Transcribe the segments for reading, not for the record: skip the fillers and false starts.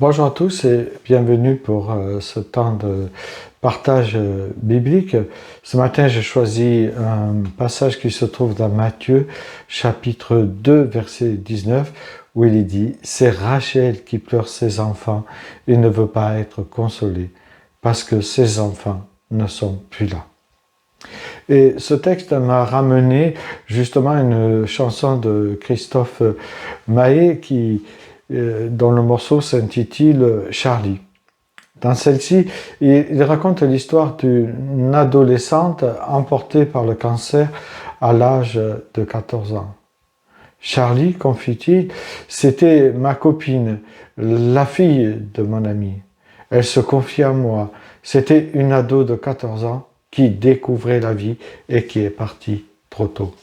Bonjour à tous et bienvenue pour ce temps de partage biblique. Ce matin, j'ai choisi un passage qui se trouve dans Matthieu, chapitre 2, verset 19, où il est dit « C'est Rachel qui pleure ses enfants et ne veut pas être consolée, parce que ses enfants ne sont plus là. » Et ce texte m'a ramené justement à une chanson de Christophe Maé dont le morceau s'intitule « Charlie ». Dans celle-ci, il raconte l'histoire d'une adolescente emportée par le cancer à l'âge de 14 ans. Charlie, confie-t-il, c'était ma copine, la fille de mon ami. Elle se confiait à moi. C'était une ado de 14 ans qui découvrait la vie et qui est partie trop tôt.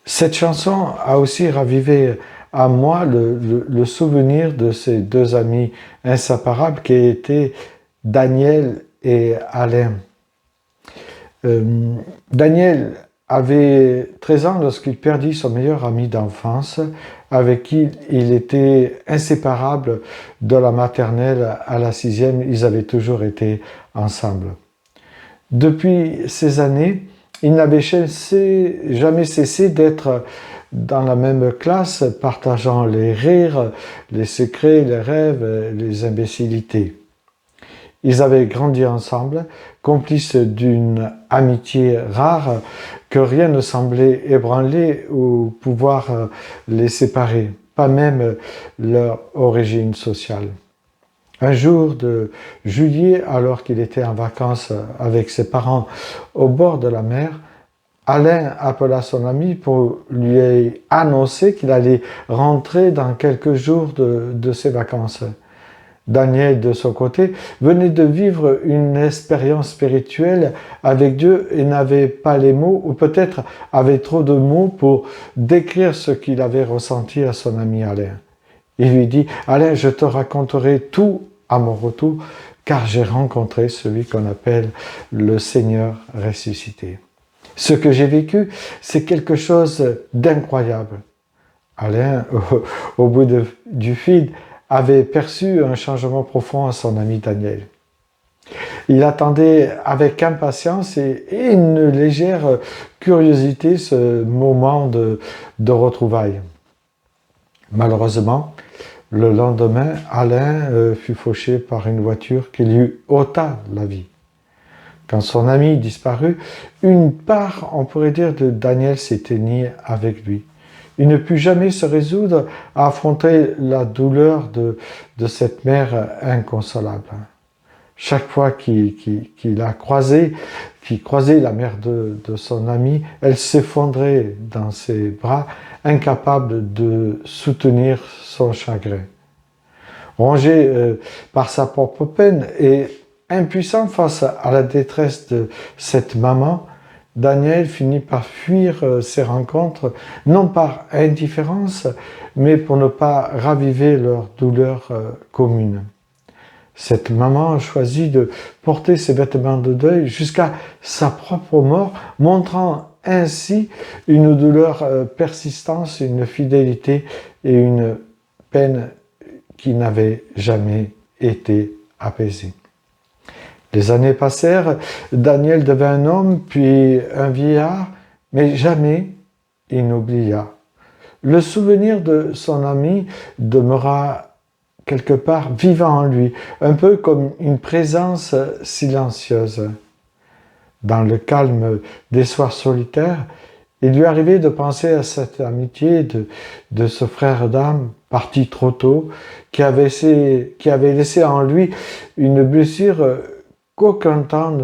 Cette chanson a aussi ravivé à moi le souvenir de ces deux amis inséparables qui étaient Daniel et Alain. Daniel avait 13 ans lorsqu'il perdit son meilleur ami d'enfance, avec qui il était inséparable de la maternelle à la 6e. Ils avaient toujours été ensemble. Depuis ces années, ils n'avaient jamais cessé d'être dans la même classe, partageant les rires, les secrets, les rêves, les imbécilités. Ils avaient grandi ensemble, complices d'une amitié rare que rien ne semblait ébranler ou pouvoir les séparer, pas même leur origine sociale. Un jour de juillet, alors qu'il était en vacances avec ses parents au bord de la mer, Alain appela son ami pour lui annoncer qu'il allait rentrer dans quelques jours de ses vacances. Daniel, de son côté, venait de vivre une expérience spirituelle avec Dieu et n'avait pas les mots, ou peut-être avait trop de mots pour décrire ce qu'il avait ressenti à son ami Alain. Il lui dit « Alain, je te raconterai tout à mon retour, car j'ai rencontré celui qu'on appelle le Seigneur ressuscité. Ce que j'ai vécu, c'est quelque chose d'incroyable. » Alain, au bout du fil, avait perçu un changement profond à son ami Daniel. Il attendait avec impatience et une légère curiosité ce moment de retrouvailles. Malheureusement, le lendemain, Alain fut fauché par une voiture qui lui ôta la vie. Quand son ami disparut, une part, on pourrait dire, de Daniel s'éteignit avec lui. Il ne put jamais se résoudre à affronter la douleur de cette mère inconsolable. Chaque fois qu'il croisait la mère de son ami, elle s'effondrait dans ses bras, incapable de soutenir son chagrin. Rongé par sa propre peine et impuissant face à la détresse de cette maman, Daniel finit par fuir ces rencontres, non par indifférence, mais pour ne pas raviver leur douleur commune. Cette maman choisit de porter ses vêtements de deuil jusqu'à sa propre mort, montrant ainsi une douleur persistante, une fidélité et une peine qui n'avait jamais été apaisée. Les années passèrent, Daniel devint un homme, puis un vieillard, mais jamais il n'oublia. Le souvenir de son ami demeura quelque part vivant en lui, un peu comme une présence silencieuse. Dans le calme des soirs solitaires, il lui arrivait de penser à cette amitié de ce frère d'âme parti trop tôt, qui avait laissé en lui une blessure qu'aucun temps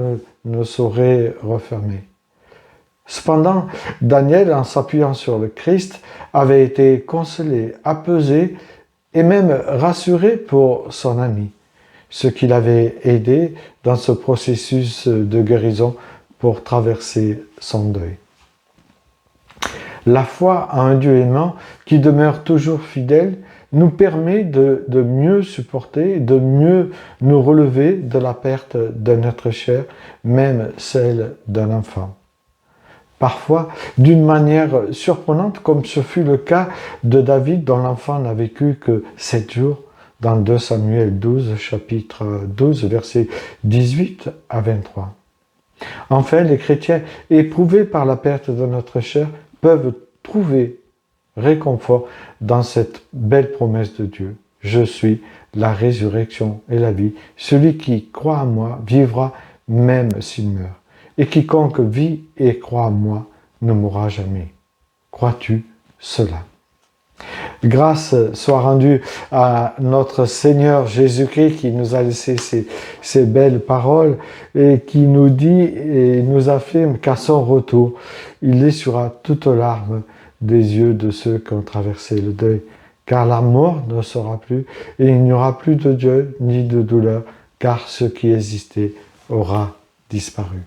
ne saurait refermer. Cependant, Daniel, en s'appuyant sur le Christ, avait été consolé, apaisé et même rassuré pour son ami, ce qui l'avait aidé dans ce processus de guérison pour traverser son deuil. La foi en un Dieu aimant qui demeure toujours fidèle nous permet de mieux supporter, de mieux nous relever de la perte d'un être cher, même celle d'un enfant. Parfois, d'une manière surprenante, comme ce fut le cas de David, dont l'enfant n'a vécu que 7 jours, dans 2 Samuel 12, chapitre 12, versets 18 à 23. Enfin, les chrétiens éprouvés par la perte de notre chair peuvent trouver réconfort dans cette belle promesse de Dieu. Je suis la résurrection et la vie. Celui qui croit en moi vivra même s'il meurt. Et quiconque vit et croit en moi ne mourra jamais. Crois-tu cela? Grâce soit rendue à notre Seigneur Jésus-Christ qui nous a laissé ces belles paroles et qui nous dit et nous affirme qu'à son retour, il essuiera toute larme des yeux de ceux qui ont traversé le deuil. Car la mort ne sera plus et il n'y aura plus de Dieu ni de douleur, car ce qui existait aura disparu.